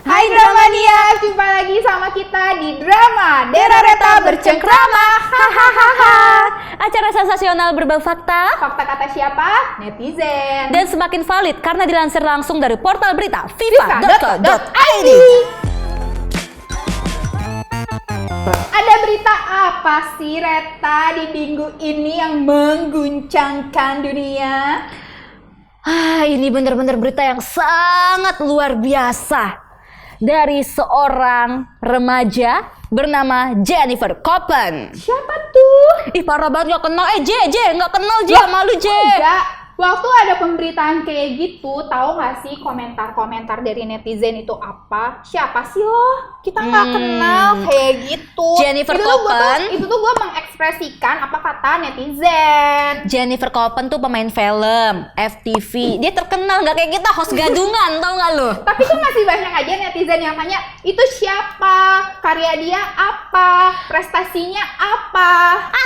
Hai Dramania, jumpa lagi sama kita di Drama Derareta Bercengkrama. Hahaha. Acara sensasional berbau fakta, Fakta kata siapa? Netizen. dan semakin valid karena dilansir langsung dari portal berita viva.co.id. Ada berita apa sih Reta di minggu ini yang mengguncangkan dunia? Ini benar-benar berita yang sangat luar biasa. Dari seorang remaja bernama Jennifer Copen. Siapa tuh? Ih, parah banget gak kenal. Gak kenal Loh, malu enggak. Waktu ada pemberitaan kayak gitu, tahu nggak sih komentar-komentar dari netizen itu apa? Siapa sih lo? Kita nggak kenal kayak gitu. Jennifer Itu Copen. Itu tuh gue mengekspresikan apa kata netizen. Jennifer Copen tuh pemain film, FTV. Dia terkenal gak kayak kita host gadungan, tau gak lo? Tapi tuh masih banyak aja netizen yang tanya, itu siapa? Karya dia apa? Prestasinya apa?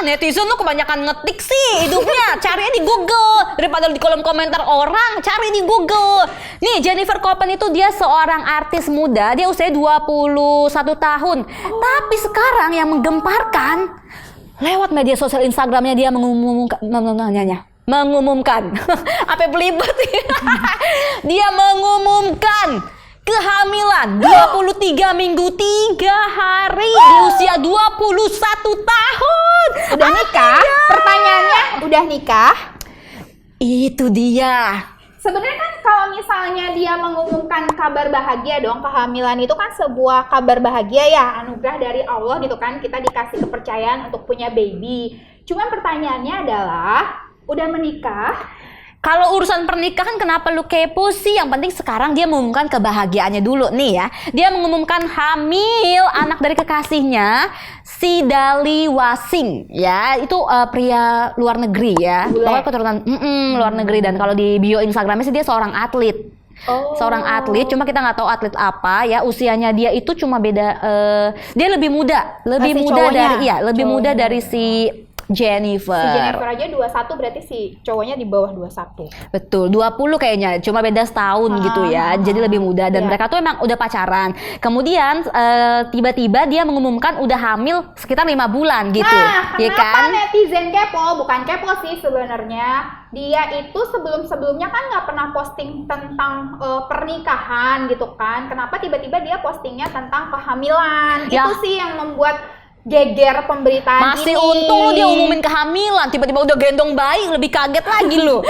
Netizen tuh kebanyakan ngetik sih hidupnya. Carinya di Google daripada di kolom komentar orang, cari di Google. Nih, Jennifer Copen itu dia seorang artis muda, dia usia 21 tahun. Tapi sekarang yang menggemparkan, lewat media sosial Instagramnya dia mengumumkan apa belibet. Dia mengumumkan kehamilan 23 minggu 3 hari di usia 21 tahun. Udah nikah? Pertanyaannya, udah nikah? Itu dia. Sebenarnya kan kalau misalnya dia mengumumkan kabar bahagia dong, kehamilan itu kan sebuah kabar bahagia ya, anugerah dari Allah gitu kan, kita dikasih kepercayaan untuk punya baby. Cuman pertanyaannya adalah, udah menikah? Kalau urusan pernikahan kenapa lu kepo sih? Yang penting sekarang dia mengumumkan kebahagiaannya dulu nih ya. Dia mengumumkan hamil anak dari kekasihnya, si Dali Wasing ya. Itu pria luar negeri ya. Pokoknya keturunan luar negeri, dan kalau di bio Instagramnya sih dia seorang atlet. Seorang atlet, cuma kita nggak tahu atlet apa ya. Usianya dia itu cuma beda, dia lebih muda dari si Jennifer. Si Jennifer aja 21, berarti si cowoknya di bawah 21. Betul, 20 kayaknya, cuma beda setahun gitu ya. Jadi lebih muda, dan mereka tuh emang udah pacaran. Kemudian tiba-tiba dia mengumumkan udah hamil sekitar 5 bulan gitu. Nah, ya kenapa kan? netizen kepo? Bukan kepo sih sebenarnya. Dia itu sebelum-sebelumnya kan nggak pernah posting tentang pernikahan gitu kan. Kenapa tiba-tiba dia postingnya tentang kehamilan? Ya. Itu sih yang membuat geger pemberitaan Masih ini. untung lu dia umumin kehamilan, tiba-tiba udah gendong bayi, lebih kaget lagi lu.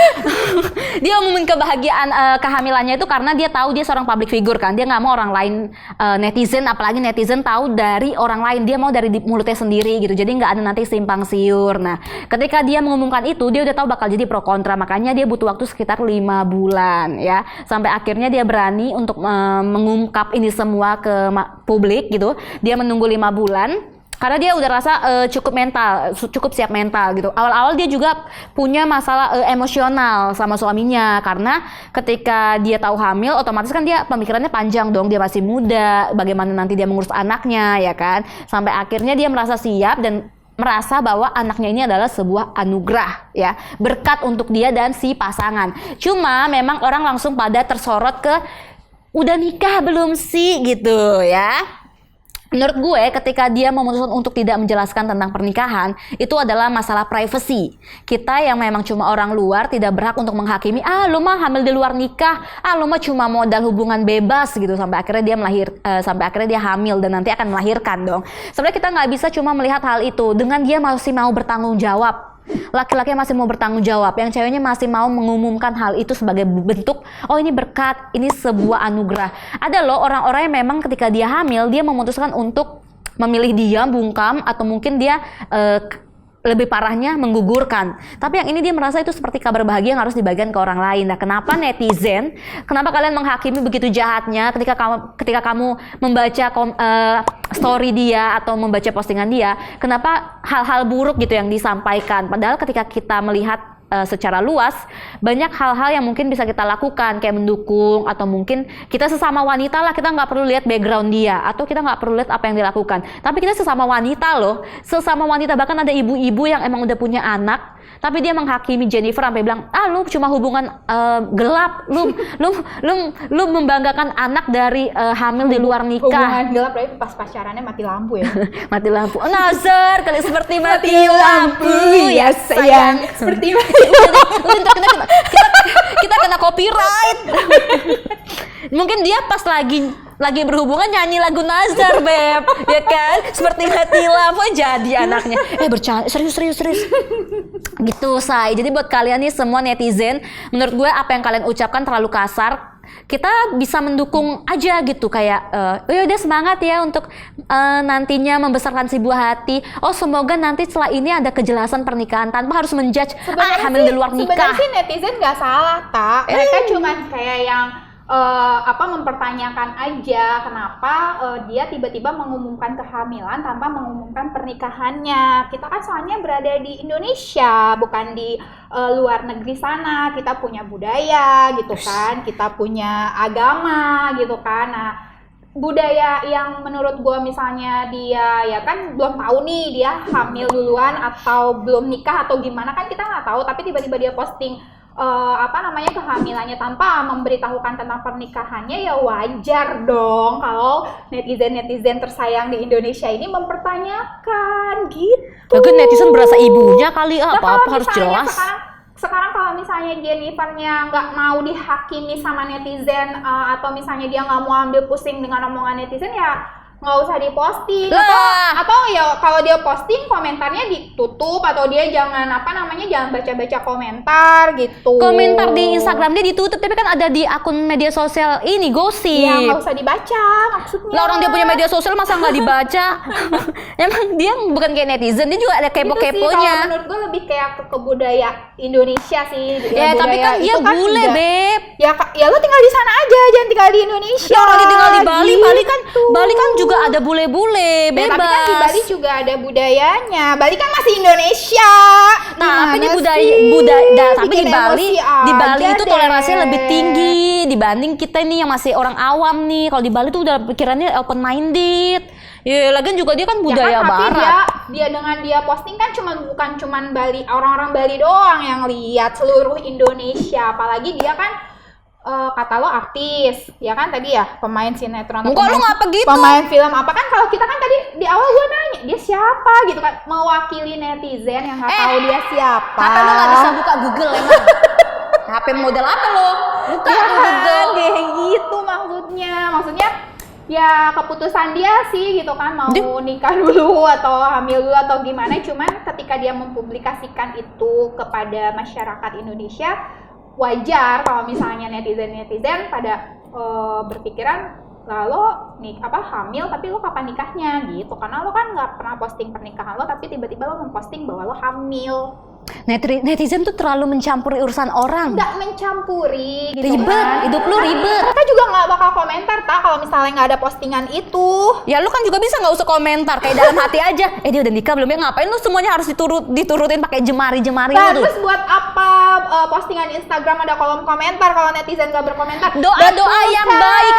Dia umumin kebahagiaan kehamilannya itu karena dia tahu dia seorang public figure kan. Dia nggak mau orang lain, netizen, apalagi netizen tahu dari orang lain. Dia mau dari mulutnya sendiri gitu. Jadi nggak ada nanti simpang siur. Nah, ketika dia mengumumkan itu, dia udah tahu bakal jadi pro kontra. Makanya dia butuh waktu sekitar 5 bulan ya. Sampai akhirnya dia berani untuk mengungkap ini semua ke publik gitu. Dia menunggu 5 bulan. Karena dia udah rasa cukup siap mental gitu. Awal-awal dia juga punya masalah emosional sama suaminya, karena ketika dia tahu hamil, otomatis kan dia pemikirannya panjang dong. Dia masih muda, bagaimana nanti dia mengurus anaknya ya kan. Sampai akhirnya dia merasa siap dan merasa bahwa anaknya ini adalah sebuah anugerah ya, berkat untuk dia dan si pasangan. Cuma memang orang langsung pada tersorot ke udah nikah belum sih gitu ya. Menurut gue, ketika dia memutuskan untuk tidak menjelaskan tentang pernikahan, itu adalah masalah privacy. Kita yang memang cuma orang luar tidak berhak untuk menghakimi, lu mah hamil di luar nikah, lu mah cuma modal hubungan bebas gitu, sampai akhirnya dia hamil dan nanti akan melahirkan dong. Sebenarnya kita nggak bisa cuma melihat hal itu, dengan dia masih mau bertanggung jawab. Laki-laki masih mau bertanggung jawab, yang ceweknya masih mau mengumumkan hal itu sebagai bentuk, ini berkat, ini sebuah anugerah. Ada loh orang-orang yang memang ketika dia hamil, dia memutuskan untuk memilih diam, bungkam, atau mungkin dia lebih parahnya menggugurkan. Tapi yang ini dia merasa itu seperti kabar bahagia yang harus dibagikan ke orang lain. Nah, kenapa netizen? Kenapa kalian menghakimi begitu jahatnya ketika kamu membaca story dia atau membaca postingan dia? Kenapa hal-hal buruk gitu yang disampaikan? Padahal ketika kita melihat secara luas, banyak hal-hal yang mungkin bisa kita lakukan, kayak mendukung, atau mungkin kita sesama wanita lah, kita nggak perlu lihat background dia, atau kita nggak perlu lihat apa yang dilakukan, tapi kita sesama wanita loh, bahkan ada ibu-ibu yang emang udah punya anak, Tapi dia menghakimi Jennifer sampai bilang, lu cuma hubungan gelap, lu membanggakan anak dari hamil di luar nikah. Hubungan gelap, berarti pas pacarannya mati lampu ya. Mati lampu. Nazar kali seperti mati lampu ya sayang. Seperti mati Kita kena copyright. Mungkin dia pas lagi berhubungan nyanyi lagu Nazar, Beb, ya kan? Seperti mati lampu jadi anaknya. Bercanda, serius. Gitu, Say. Jadi buat kalian nih semua netizen, menurut gue apa yang kalian ucapkan terlalu kasar. Kita bisa mendukung aja gitu, kayak udah semangat ya untuk nantinya membesarkan si buah hati. Semoga nanti setelah ini ada kejelasan pernikahan tanpa harus menjudge hamil di luar nikah. Sebenarnya sih netizen nggak salah, tak. Mereka cuman kayak yang mempertanyakan aja kenapa dia tiba-tiba mengumumkan kehamilan tanpa mengumumkan pernikahannya. Kita kan soalnya berada di Indonesia, bukan di luar negeri sana. Kita punya budaya gitu kan, kita punya agama gitu kan. Nah, budaya yang menurut gue misalnya dia ya kan belum tahu nih dia hamil duluan atau belum nikah atau gimana kan kita nggak tahu, tapi tiba-tiba dia posting kehamilannya tanpa memberitahukan tentang pernikahannya, ya wajar dong kalau netizen tersayang di Indonesia ini mempertanyakan gitu. Mungkin netizen berasa ibunya kali, apa-apa harus jelas. Sekarang kalau misalnya Jennifernya nggak mau dihakimi sama netizen atau misalnya dia nggak mau ambil pusing dengan omongan netizen, ya nggak usah diposting atau ya kalau dia posting komentarnya ditutup atau dia jangan jangan baca komentar gitu. Komentar di Instagram dia ditutup, tapi kan ada di akun media sosial ini gosip. Ya nggak usah dibaca maksudnya. Lah orang dia punya media sosial masa nggak dibaca? Emang dia bukan kayak netizen, dia juga ada kepo-keponya. Kalau menurut gue lebih kayak ke budaya Indonesia sih. Ya tapi kan dia bule, Beb. Ya lo tinggal di sana aja, jangan tinggal di Indonesia. Kalau dia tinggal di Bali, Bali kan juga ada bule-bule, bebas. Tapi kan di Bali juga ada budayanya. Bali kan masih Indonesia. Tapi di tapi di Bali itu toleransinya lebih tinggi dibanding kita nih yang masih orang awam nih. Kalau di Bali tuh udah pikirannya open minded. Ya, lagian juga dia kan budaya barat. Dia dengan dia posting kan bukan cuman Bali, orang-orang Bali doang yang lihat, seluruh Indonesia. Apalagi dia kan kata lo artis, ya kan tadi ya pemain sinetron. Enggak, lo ngapa gitu? Pemain film apa kan? Kalau kita kan tadi di awal gue nanya dia siapa gitu kan, mewakili netizen yang nggak tahu dia siapa. Kata lo nggak bisa buka Google emang? HP model apa lo? Buka Google. Kayak gitu maksudnya ya keputusan dia sih gitu kan, mau nikah dulu atau hamil dulu atau gimana. Cuman ketika dia mempublikasikan itu kepada masyarakat Indonesia, wajar kalau misalnya netizen pada berpikiran lalu hamil tapi lo kapan nikahnya gitu, karena lo kan nggak pernah posting pernikahan lo tapi tiba-tiba lo memposting bahwa lo hamil. Netizen tuh terlalu mencampuri urusan orang. Nggak mencampuri gitu. Ribet, kan. hidup lu ribet. Mereka juga nggak bakal komentar kalau misalnya nggak ada postingan itu. Ya lu kan juga bisa nggak usah komentar, kayak dalam hati aja. Dia udah nikah belum ya? Ngapain lu semuanya harus diturutin pakai jemari-jemari lu tuh? Terus buat apa postingan Instagram ada kolom komentar kalau netizen nggak berkomentar? Doa yang baik,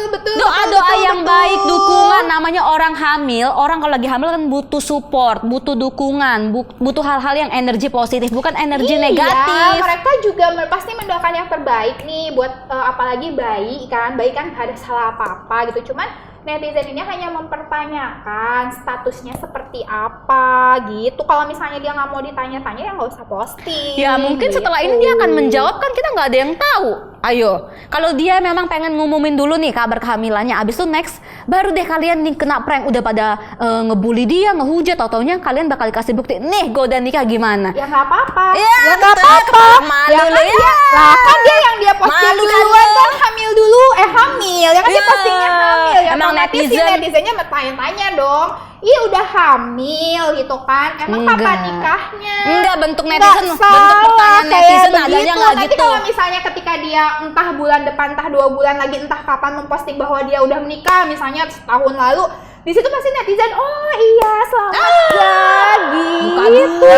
Betul. Doa yang baik, dukungan. Namanya orang hamil, orang kalau lagi hamil kan butuh support, butuh dukungan, butuh hal-hal yang energi positif, bukan energi negatif. Mereka juga pasti mendoakan yang terbaik nih buat apalagi bayi kan ada salah apa-apa gitu. Cuman netizen ini hanya mempertanyakan statusnya seperti apa gitu. Kalau misalnya dia nggak mau ditanya-tanya ya nggak usah posting. Ya mungkin gitu. Setelah ini dia akan menjawab, kan kita nggak ada yang tahu. Ayo, kalau dia memang pengen ngumumin dulu nih kabar kehamilannya, abis itu next baru deh kalian nih kena prank, udah pada ngebully dia, ngehujat, tau-taunya kalian bakal dikasih bukti, nih gue udah nikah gimana? Ya nggak apa-apa. Ya nggak apa-apa. Malu lu ya. Kan dia yang dia posting duluan kan hamil dulu, hamil ya kan dia postingnya hamil ya. Emang netizennya bertanya-tanya dong. Udah hamil gitu kan? Emang kapan nikahnya? Enggak, bentuk pertanyaan netizen adanya nggak gitu. Nanti kalau misalnya ketika dia entah bulan depan, entah 2 bulan lagi, entah kapan memposting bahwa dia udah menikah, misalnya setahun lalu, di situ pasti netizen, oh iya selamat ya gitu.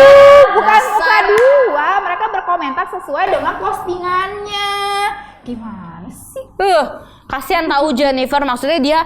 Bukan muka dua, mereka berkomentar sesuai dengan postingannya. Gimana sih? Kasihan tahu Jennifer, maksudnya dia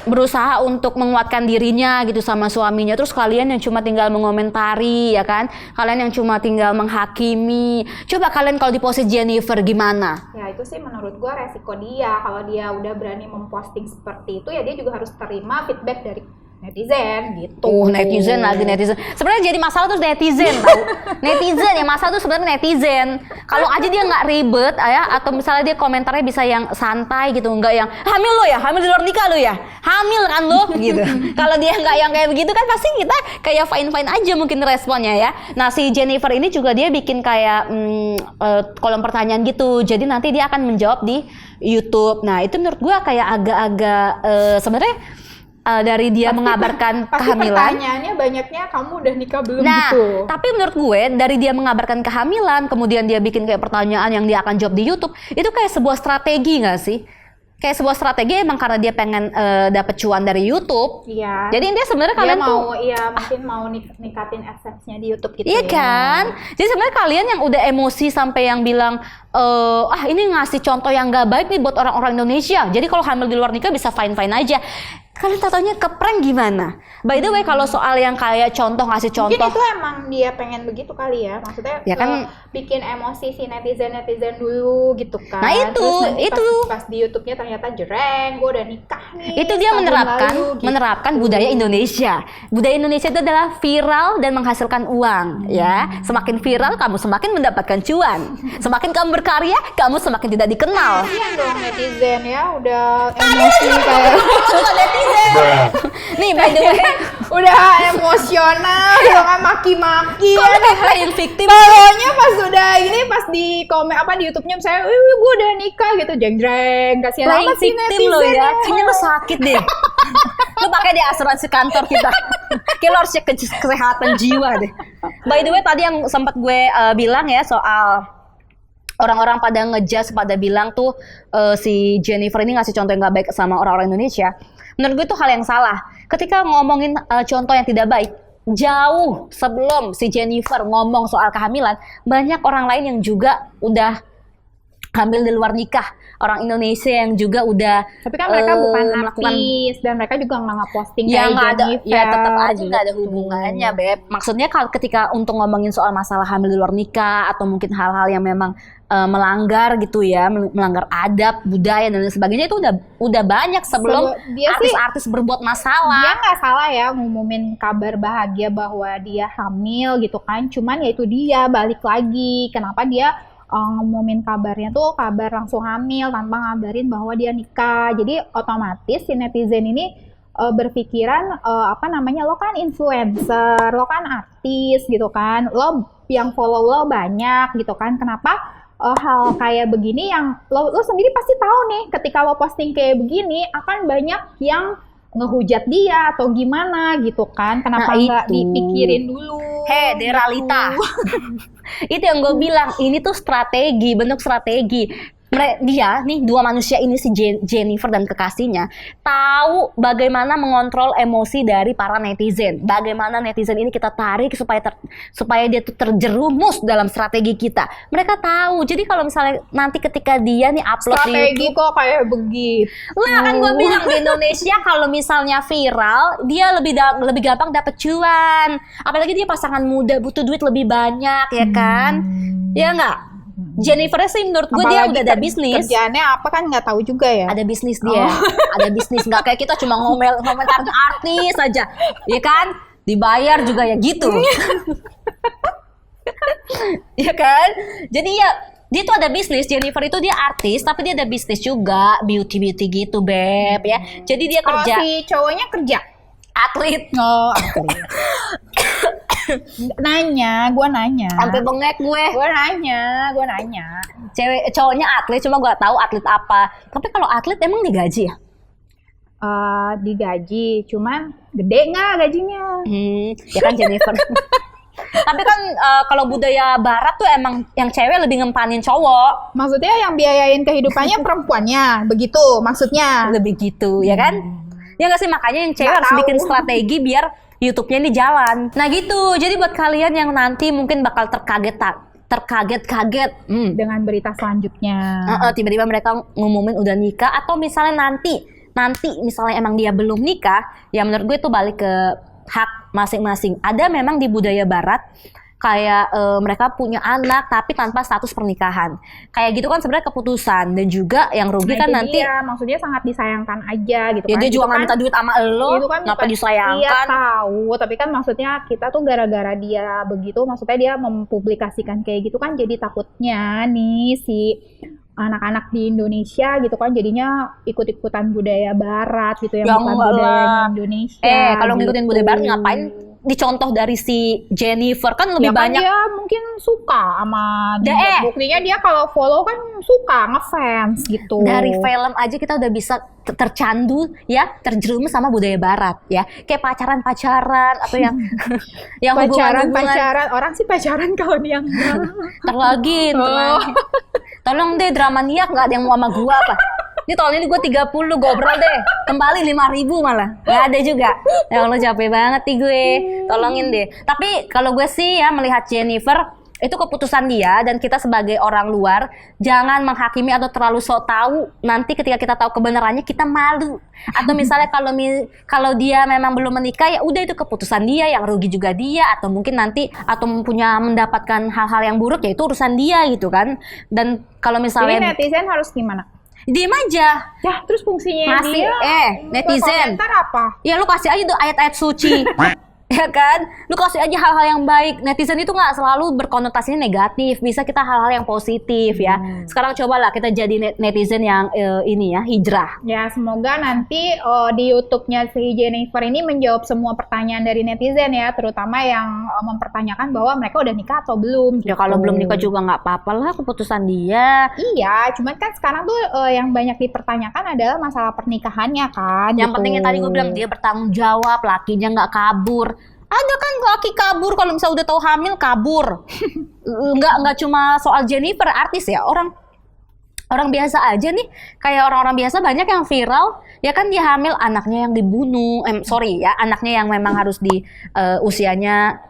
berusaha untuk menguatkan dirinya gitu sama suaminya, terus kalian yang cuma tinggal mengomentari ya kan, kalian yang cuma tinggal menghakimi. Coba kalian kalau di posisi Jennifer gimana? Ya itu sih menurut gua resiko dia. Kalau dia udah berani memposting seperti itu ya dia juga harus terima feedback dari netizen gitu. Netizen lagi netizen. Sebenarnya jadi masalah tuh netizen tau. Netizen yang masalah tuh sebenarnya netizen. Kalau aja dia nggak ribet ya, atau misalnya dia komentarnya bisa yang santai gitu, nggak yang hamil lo ya, hamil di luar nikah lo ya, hamil kan lo gitu. Kalau dia nggak yang kayak begitu kan pasti kita kayak fine aja mungkin responnya ya. Nah si Jennifer ini juga dia bikin kayak kolom pertanyaan gitu. Jadi nanti dia akan menjawab di YouTube. Nah itu menurut gua kayak agak-agak sebenarnya dari dia mengabarkan kehamilan. Pertanyaannya banyaknya kamu udah nikah belum nah, gitu. tapi menurut gue dari dia mengabarkan kehamilan, kemudian dia bikin kayak pertanyaan yang dia akan jawab di YouTube, itu kayak sebuah strategi nggak sih? Kayak sebuah strategi emang karena dia pengen dapet cuan dari YouTube. Iya. Jadi intinya sebenarnya dia kalian mau, tuh iya mungkin mau nikatin AdSense-nya di YouTube gitu iya ya. kan? Jadi sebenarnya kalian yang udah emosi sampai yang bilang ini ngasih contoh yang nggak baik nih buat orang-orang Indonesia. Jadi kalau hamil di luar nikah bisa fine aja. Kalian tatonya keprank gimana? By the way kalau soal yang kayak contoh ngasih contoh, mungkin itu emang dia pengen begitu kali ya. Maksudnya ya kan bikin emosi si netizen dulu gitu kan. Nah itu, terus nanti itu pas di YouTube-nya ternyata jreng, gue udah nikah nih. itu dia setahun menerapkan lalu, gitu. menerapkan budaya Indonesia. Budaya Indonesia itu adalah viral dan menghasilkan uang ya. Semakin viral kamu semakin mendapatkan cuan. Semakin kamu berkarya kamu semakin tidak dikenal. Kasian dong netizen ya, udah emosi kayak Nih by the way udah emosional gitu kan, maki-maki kok ya. playing victim? Pokoknya pas udah ini pas di komen di YouTube-nya misalnya, gue udah nikah gitu, jeng-jeng, kasihan Playing amat sih victim lo netizen ya. Kayaknya lo sakit deh. Lo pakai di asuransi kantor kita. Kayak lo harus cek kesehatan jiwa deh. By the way tadi yang sempat gue bilang ya soal orang-orang pada ngejudge, pada bilang tuh si Jennifer ini ngasih contoh yang gak baik sama orang-orang Indonesia. Menurut gue itu hal yang salah. Ketika ngomongin contoh yang tidak baik, jauh sebelum si Jennifer ngomong soal kehamilan, banyak orang lain yang juga udah hamil di luar nikah. Orang Indonesia yang juga udah tapi kan mereka bukan melakukan artis dan mereka juga nggak posting ya kayak nggak ada, Jennifer ya tetap aja nggak ada gitu. hubungannya, Beb. Maksudnya kalau ketika untuk ngomongin soal masalah hamil di luar nikah atau mungkin hal-hal yang memang melanggar gitu ya, melanggar adab, budaya dan lain sebagainya itu udah banyak sebelum Dia sih artis-artis berbuat masalah. dia nggak salah ya ngumumin kabar bahagia bahwa dia hamil gitu kan, cuman ya itu dia balik lagi kenapa dia ngumumin kabarnya tuh kabar langsung hamil tanpa ngabarin bahwa dia nikah. Jadi otomatis si netizen ini berpikiran lo kan influencer, lo kan artis gitu kan, lo yang follow lo banyak gitu kan, kenapa hal kayak begini yang lo sendiri pasti tahu nih, ketika lo posting kayak begini akan banyak yang ngehujat dia atau gimana gitu kan, kenapa nggak dipikirin dulu? Deralita. Itu yang gue bilang, ini tuh strategi, bentuk strategi. Dia nih, dua manusia ini si Jennifer dan kekasihnya tahu bagaimana mengontrol emosi dari para netizen. Bagaimana netizen ini kita tarik supaya dia tuh terjerumus dalam strategi kita. Mereka tahu. Jadi kalau misalnya nanti ketika dia nih upload strategi di YouTube, kok kayak begitu. lah kan gue bilang di Indonesia kalau misalnya viral dia lebih gampang dapet cuan. Apalagi dia pasangan muda butuh duit lebih banyak ya kan? Ya enggak? Jennifer sih menurut gue dia udah ada bisnis. Kerjaannya apa kan nggak tahu juga ya. Ada bisnis dia, ada bisnis, nggak kayak kita cuma ngomentarin artis aja, ya kan? Dibayar juga ya gitu, ya kan? Jadi ya dia tuh ada bisnis. Jennifer itu dia artis, tapi dia ada bisnis juga, beauty gitu, Beb ya. Jadi dia kerja. Si cowoknya kerja. Atlet. Oh, atlet. Gue nanya. Sampai bengek gue. Gue nanya. Cowoknya atlet, cuma gue tahu atlet apa. Tapi kalau atlet emang digaji ya? Digaji, cuman gede nggak gajinya? Ya kan Jennifer. Tapi kan kalau budaya barat tuh emang yang cewek lebih ngempanin cowok. Maksudnya yang biayain kehidupannya perempuannya, begitu maksudnya? Lebih gitu, ya kan? Ya nggak sih, makanya yang cewek harus bikin strategi biar YouTube-nya ini jalan. Nah gitu, jadi buat kalian yang nanti mungkin bakal terkaget-kaget dengan berita selanjutnya. Tiba-tiba mereka ngumumin udah nikah, atau misalnya nanti nanti misalnya emang dia belum nikah, ya menurut gue itu balik ke hak masing-masing. Ada memang di budaya barat kayak mereka punya anak tapi tanpa status pernikahan. Kayak gitu kan sebenarnya keputusan, dan juga yang rugi kan itu nanti dia, maksudnya sangat disayangkan aja gitu ya kan. dia Itu juga nggak kan- minta duit sama lo, itu kan kenapa bukan- Iya disayangkan? tahu, tapi kan maksudnya kita tuh gara-gara dia begitu, maksudnya dia mempublikasikan kayak gitu kan, jadi takutnya nih si anak-anak di Indonesia gitu kan jadinya ikut-ikutan budaya barat gitu yang Ya bukan enggak budaya lah. Indonesia. Kalau ngikutin gitu. budaya barat ngapain dicontoh dari si Jennifer, kan lebih Ya kan banyak. dia mungkin suka sama dia. Deh. Buktinya dia kalau follow kan suka ngefans gitu. Dari film aja kita udah bisa tercandu ya, terjerumus sama budaya barat ya. Kayak pacaran-pacaran atau yang yang hubungan-hubungan pacaran orang sih pacaran kalau dia enggak. terlagi. Tolong deh, drama niak nggak ada yang mau sama gua apa? Ini tahun ini gue 30, gobrol deh. Kembali 5.000 malah. Nggak ada juga. Ya Allah, capek banget nih gue. Tolongin deh. Tapi kalau gue sih ya melihat Jennifer, itu keputusan dia, dan kita sebagai orang luar jangan menghakimi atau terlalu sok tahu. Nanti ketika kita tahu kebenarannya kita malu. Atau misalnya kalau dia memang belum menikah, ya udah itu keputusan dia, yang rugi juga dia, atau mungkin nanti atau mendapatkan hal-hal yang buruk, ya itu urusan dia gitu kan. Dan kalau Jadi misalnya netizen harus gimana? diem aja. Ya, terus fungsinya Masih, dia netizen. komentar apa? Ya lu kasih aja tuh ayat-ayat suci. Ya kan? Lu kasih aja hal-hal yang baik. Netizen itu nggak selalu berkonotasinya negatif. Bisa kita hal-hal yang positif ya. Sekarang cobalah kita jadi netizen yang ini ya, hijrah. Ya, semoga nanti di YouTube-nya si Jennifer ini menjawab semua pertanyaan dari netizen ya, terutama yang mempertanyakan bahwa mereka udah nikah atau belum. Ya gitu. kalau belum nikah juga nggak apa-apa lah, keputusan dia. Iya, cuman kan sekarang tuh yang banyak dipertanyakan adalah masalah pernikahannya kan. Yang gitu. pentingnya tadi gue bilang dia bertanggung jawab, lakinya nggak kabur. Ada kan laki kabur kalau misalnya udah tahu hamil kabur. Nggak cuma soal Jennifer, artis ya, orang biasa aja nih, kayak orang-orang biasa banyak yang viral, ya kan dia hamil, anaknya yang dibunuh, anaknya yang memang harus di usianya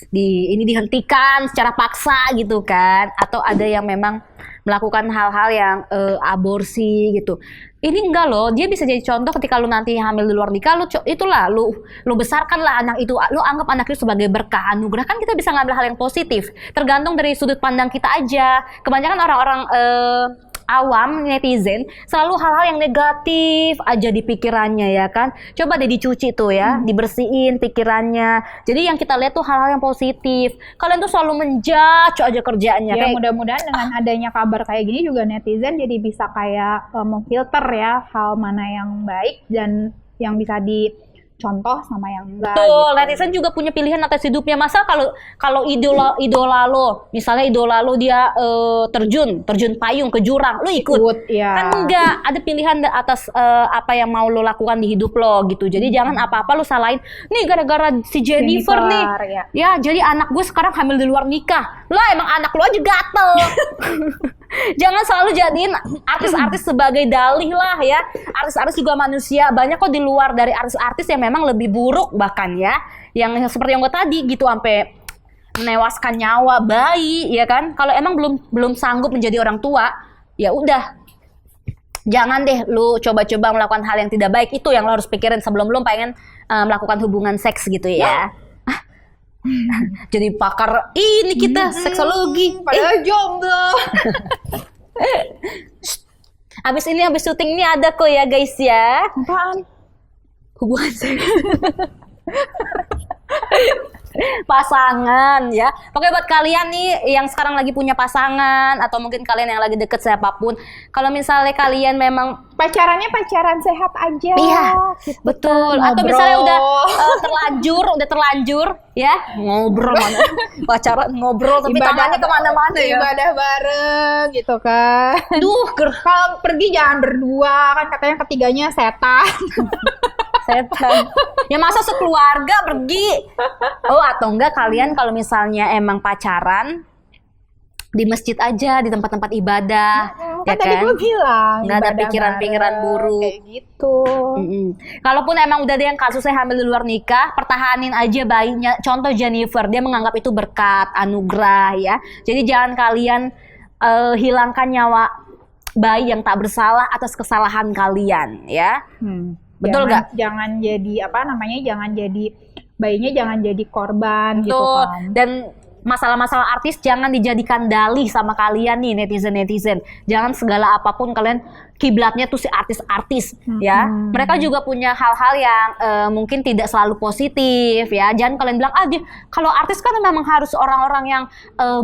dihentikan secara paksa gitu kan, atau ada yang memang melakukan hal-hal yang aborsi gitu. Ini enggak loh, dia bisa jadi contoh ketika lu nanti hamil di luar nikah, lu besarkanlah anak itu, lu anggap anak itu sebagai berkah, anugerah. Kan kita bisa ngambil hal yang positif, tergantung dari sudut pandang kita aja. Kebanyakan orang-orang awam, netizen, selalu hal-hal yang negatif aja di pikirannya ya kan. Coba deh dicuci tuh ya, dibersihin pikirannya. Jadi yang kita lihat tuh hal-hal yang positif. Kalian tuh selalu menjudge aja kerjaannya. Ya Kayak, mudah-mudahan dengan adanya kabar kayak gini juga netizen jadi bisa kayak memfilter ya hal mana yang baik dan yang bisa dicontoh sama yang enggak. betul, gitu. netizen juga punya pilihan atas hidupnya. Masa kalau idola lo, misalnya idola lo dia terjun payung ke jurang, lo ikut? ya. Kan enggak, ada pilihan atas apa yang mau lo lakukan di hidup lo gitu. Jadi jangan apa-apa lo salahin. Nih gara-gara si Jennifer nih. ya. Ya, jadi anak gue sekarang hamil di luar nikah. Lah emang anak lo aja gatel. Jangan selalu jadiin artis-artis sebagai dalih lah ya. Artis-artis juga manusia. Banyak kok di luar dari artis-artis yang memang lebih buruk bahkan ya. Yang seperti yang gue tadi gitu, sampai menewaskan nyawa bayi ya kan. Kalau emang belum sanggup menjadi orang tua, ya udah. Jangan deh lu coba-coba melakukan hal yang tidak baik. Itu yang lo harus pikirin sebelum lu pengen melakukan hubungan seks gitu ya. Jadi pakar ini kita seksologi. Padahal jomblo. Habis syuting ini ada kok ya guys ya. Apaan? Hubungan seks. Pasangan ya. Pokoknya buat kalian nih yang sekarang lagi punya pasangan, atau mungkin kalian yang lagi deket siapapun, kalau misalnya kalian memang Pacarannya pacaran sehat aja. iya, gitu betul. kan, Atau ngobrol. misalnya udah terlanjur ya, ngobrol mana? Pacaran ngobrol tapi tangannya kemana-mana ya. Ibadah bareng gitu kan. Duh, Kalau pergi jangan berdua kan, katanya ketiganya setan. setan. Ya masa sekeluarga pergi? Oh, atau enggak kalian kalau misalnya emang pacaran di masjid aja, di tempat-tempat ibadah, ya Kan tadi kan? gue bilang Nggak ada ibadah pikiran-pikiran bareng, buruk. kayak gitu. Kalaupun emang udah ada yang kasusnya hamil di luar nikah, pertahanin aja bayinya. Contoh Jennifer, dia menganggap itu berkat, anugerah ya. Jadi jangan kalian hilangkan nyawa bayi yang tak bersalah atas kesalahan kalian ya. Betul nggak? Jangan jadi apa namanya? Jangan jadi bayinya, jangan jadi korban gitu Betul. kan. Dan masalah-masalah artis jangan dijadikan dalih sama kalian nih netizen-netizen. Jangan segala apapun kalian kiblatnya tuh si artis-artis ya. Mereka juga punya hal-hal yang mungkin tidak selalu positif ya. Jangan kalian bilang kalau artis kan memang harus orang-orang yang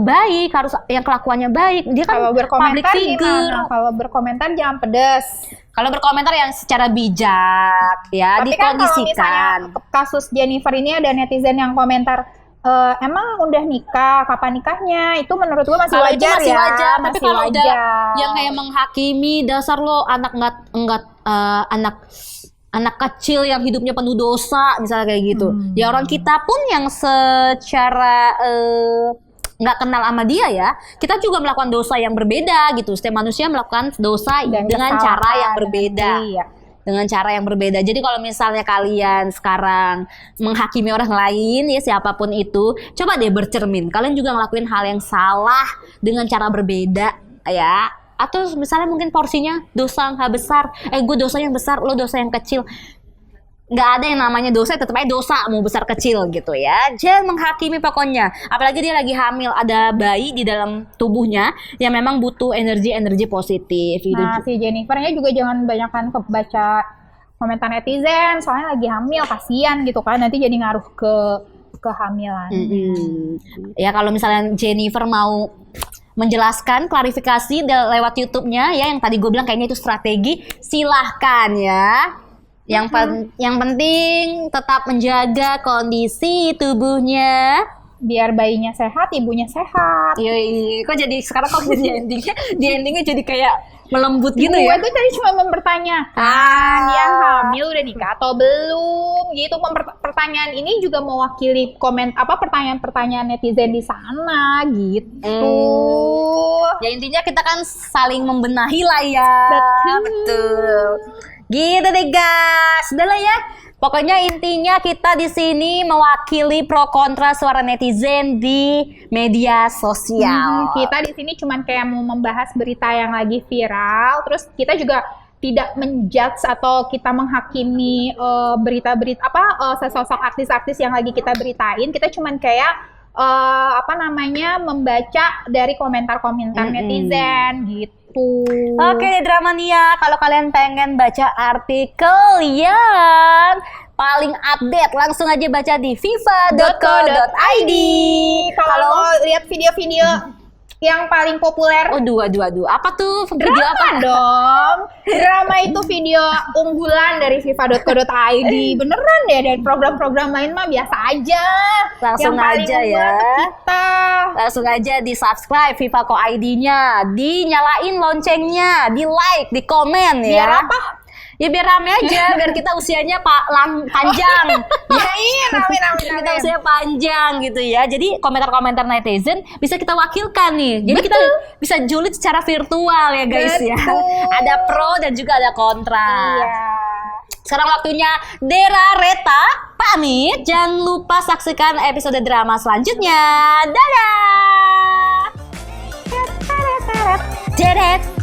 baik, harus yang kelakuannya baik. Dia kan Kalau public berkomentar figure. gimana? Kalau berkomentar jangan pedes. Kalau berkomentar yang secara bijak ya, Tapi kan kalau misalnya dikondisikan. kasus Jennifer ini ada netizen yang komentar, emang udah nikah, kapan nikahnya? Itu menurut gua masih Kalau wajar itu masih ya. wajar, tapi masih kalau udah wajar. yang kayak menghakimi dasar lo anak kecil yang hidupnya penuh dosa misalnya kayak gitu. Ya orang kita pun yang secara nggak kenal sama dia ya, kita juga melakukan dosa yang berbeda gitu. Setiap manusia melakukan dosa Dan dengan kesalahan, cara yang berbeda. iya. Dengan cara yang berbeda. Jadi kalau misalnya kalian sekarang menghakimi orang lain ya siapapun itu, coba deh bercermin. Kalian juga ngelakuin hal yang salah dengan cara berbeda ya. Atau misalnya mungkin porsinya dosa nggak besar, gue dosanya yang besar, lo dosa yang kecil. Nggak ada yang namanya dosa, tetap aja dosa mau besar kecil gitu ya. Jangan menghakimi pokoknya. Apalagi dia lagi hamil, ada bayi di dalam tubuhnya yang memang butuh energi positif gitu. Nah, si Jennifernya juga jangan banyakkan baca komentar netizen, soalnya lagi hamil, kasihan gitu kan, nanti jadi ngaruh ke kehamilan. Ya kalau misalnya Jennifer mau menjelaskan klarifikasi lewat YouTube-nya ya, yang tadi gue bilang kayaknya itu strategi, silahkan ya. Yang penting tetap menjaga kondisi tubuhnya. Biar bayinya sehat, ibunya sehat. Yoi, kok jadi sekarang kok jadi endingnya jadi kayak melembut gitu Gue ya? tuh tadi cuma mempertanyakan dia hamil udah nikah atau belum gitu. Pertanyaan ini juga mewakili pertanyaan-pertanyaan netizen di sana gitu. Ya intinya kita kan saling membenahi lah ya. Betul. Gitu deh guys. Udah lah ya. Pokoknya intinya kita di sini mewakili pro kontra suara netizen di media sosial. Kita di sini cuman kayak mau membahas berita yang lagi viral, terus kita juga tidak menjudge atau kita menghakimi berita-berita sesosok artis-artis yang lagi kita beritain. Kita cuman kayak membaca dari komentar-komentar netizen gitu. Oke, Dramania, kalau kalian pengen baca artikel yang paling update, langsung aja baca di fifa.co.id. Kalau mau lihat video-video yang paling populer, aduh, apa tuh video drama apa? dong. Drama itu video unggulan dari fifa.co.id. Beneran deh, dan program-program lain mah biasa aja. Langsung yang paling aja unggulan ya. tuh kita. Langsung aja di subscribe FIFA.co.id-nya, dinyalain loncengnya, di like, di komen ya. Biar apa? Ya biar rame aja, biar kita usianya panjang. Ya iya, rame. Kita usia panjang gitu ya. Jadi komentar-komentar netizen bisa kita wakilkan nih. Jadi kita bisa julid secara virtual ya guys. Betul. Ya. Ada pro dan juga ada kontra. Iya. Sekarang waktunya Dera Reta pamit. Jangan lupa saksikan episode drama selanjutnya. Dadah. Deret.